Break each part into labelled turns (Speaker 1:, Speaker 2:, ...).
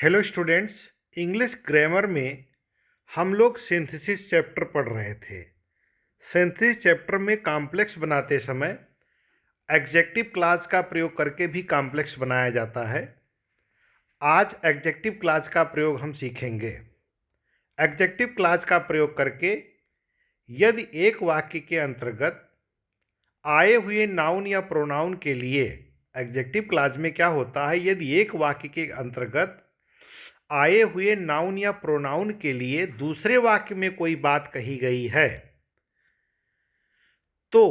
Speaker 1: Hello students. English grammar में हम लोग सिंथेसिस चैप्टर पढ़ रहे थे। सिंथेसिस चैप्टर में कॉम्प्लेक्स बनाते समय एडजेक्टिव क्लॉज का प्रयोग करके भी कॉम्प्लेक्स बनाया जाता है। आज एडजेक्टिव क्लॉज का प्रयोग हम सीखेंगे। एडजेक्टिव क्लॉज का प्रयोग करके यदि एक वाक्य के अंतर्गत आए हुए नाउन या प्रोनाउन के लिए एडजेक्टिव क्लॉज में क्या होता है, यदि एक वाक्य के अंतर्गत आए हुए नाउन या प्रोनाउन के लिए दूसरे वाक्य में कोई बात कही गई है तो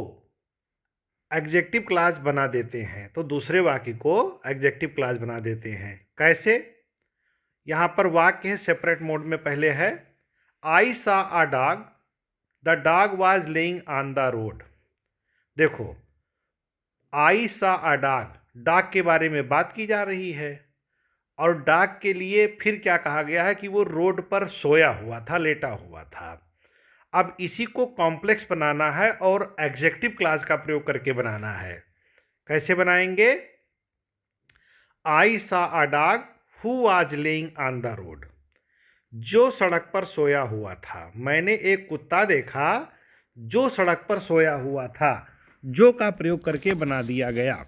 Speaker 1: एडजेक्टिव क्लॉज बना देते हैं। तो दूसरे वाक्य को एडजेक्टिव क्लॉज बना देते हैं। कैसे? यहां पर वाक्य है सेपरेट मोड में। पहले है आई सा a dog, the dog was laying on the road. देखो, आई सा अ डॉग, डॉग के बारे में बात की जा रही है और डॉग के लिए फिर क्या कहा गया है कि वो रोड पर सोया हुआ था, लेटा हुआ था। अब इसी को कॉम्प्लेक्स बनाना है और एडजेक्टिव क्लॉज का प्रयोग करके बनाना है। कैसे बनाएंगे? आई सा a dog who was laying on the road, जो सड़क पर सोया हुआ था। मैंने एक कुत्ता देखा जो सड़क पर सोया हुआ था। जो का प्रयोग करके बना दिया गया।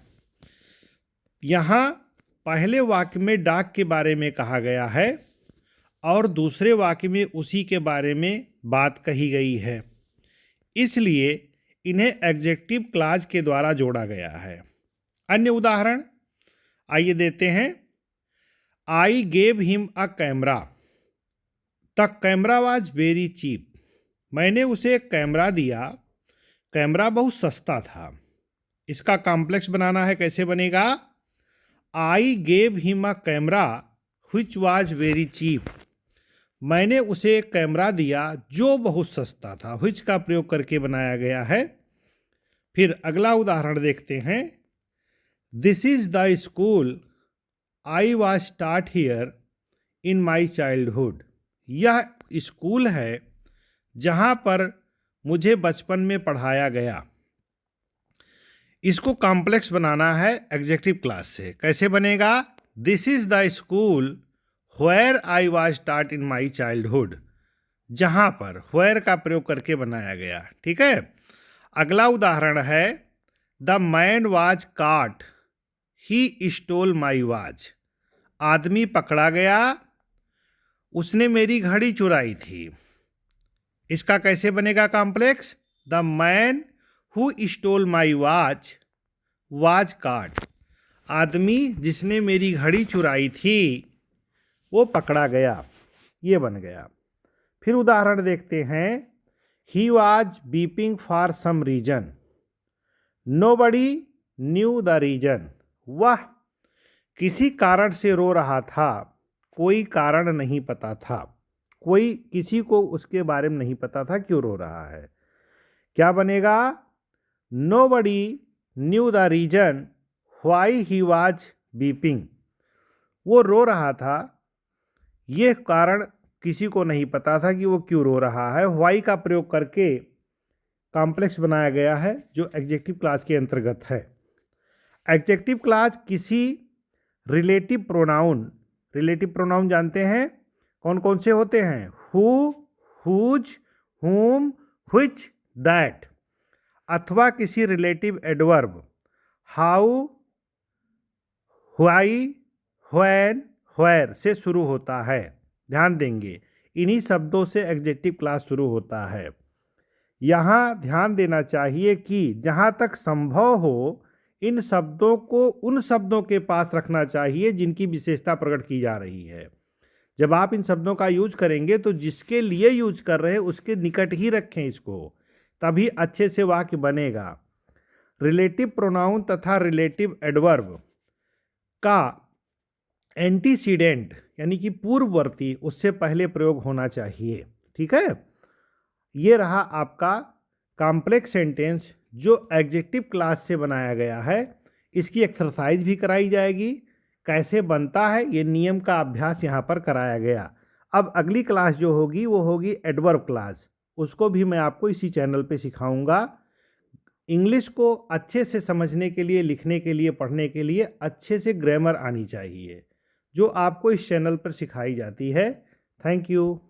Speaker 1: यहां पहले वाक्य में डॉग के बारे में कहा गया है और दूसरे वाक्य में उसी के बारे में बात कही गई है, इसलिए इन्हें एडजेक्टिव क्लॉज के द्वारा जोड़ा गया है। अन्य उदाहरण आइए देते हैं। I gave him a camera, the camera was very cheap. मैंने उसे एक कैमरा दिया, कैमरा बहुत सस्ता था। इसका कॉम्प्लेक्स बनाना है। कैसे बनेगा? I gave him a camera which was very cheap. मैंने उसे एक कैमरा दिया जो बहुत सस्ता था। व्हिच का प्रयोग करके बनाया गया है। फिर अगला उदाहरण देखते हैं। This is the school I was taught here in my childhood. यह स्कूल है जहाँ पर मुझे बचपन में पढ़ाया गया। इसको कॉम्प्लेक्स बनाना है एडजेक्टिव क्लॉज से। कैसे बनेगा? This is the school where I was taught in my childhood. जहाँ पर व्हेयर का प्रयोग करके बनाया गया। ठीक है। अगला उदाहरण है द मैन वाज काट ही स्टोल माई वॉच। आदमी पकड़ा गया, उसने मेरी घड़ी चुराई थी। इसका कैसे बनेगा complex? The man who stole my watch was काट। आदमी जिसने मेरी घड़ी चुराई थी वो पकड़ा गया। ये बन गया। फिर उदाहरण देखते हैं। He was weeping for some reason, nobody knew the reason. वह किसी कारण से रो रहा था, कोई कारण नहीं पता था। कोई किसी को उसके बारे में नहीं पता था क्यों रो रहा है। क्या बनेगा? Nobody knew the reason why he was weeping. वो रो रहा था, यह कारण किसी को नहीं पता था कि वो क्यों रो रहा है। व्हाई का प्रयोग करके कॉम्प्लेक्स बनाया गया है जो एडजेक्टिव क्लॉज के अंतर्गत है। एडजेक्टिव क्लॉज किसी रिलेटिव प्रोनाउन जानते हैं कौन कौन से होते हैं? हु, हुज, हुम, व्हिच, दैट, अथवा किसी relative adverb how, why, when, where से शुरू होता है। ध्यान देंगे, इन्हीं शब्दों से एडजेक्टिव क्लॉज शुरू होता है। यहाँ ध्यान देना चाहिए कि जहाँ तक संभव हो इन शब्दों को उन शब्दों के पास रखना चाहिए जिनकी विशेषता प्रकट की जा रही है। जब आप इन शब्दों का यूज करेंगे तो जिसके लिए यूज कर रहे हैं उसके निकट ही रखें इसको, तभी अच्छे से वाक्य बनेगा। रिलेटिव प्रोनाउन तथा रिलेटिव एडवर्ब का एंटीसीडेंट यानी कि पूर्ववर्ती उससे पहले प्रयोग होना चाहिए। ठीक है। ये रहा आपका कॉम्प्लेक्स सेंटेंस जो एडजेक्टिव क्लॉज से बनाया गया है। इसकी एक्सरसाइज भी कराई जाएगी। कैसे बनता है ये नियम का अभ्यास यहाँ पर कराया गया। अब अगली क्लास जो होगी वो होगी एडवर्ब क्लॉज। उसको भी मैं आपको इसी चैनल पे सिखाऊंगा। इंग्लिश को अच्छे से समझने के लिए, लिखने के लिए, पढ़ने के लिए अच्छे से ग्रामर आनी चाहिए। जो आपको इस चैनल पर सिखाई जाती है। Thank you.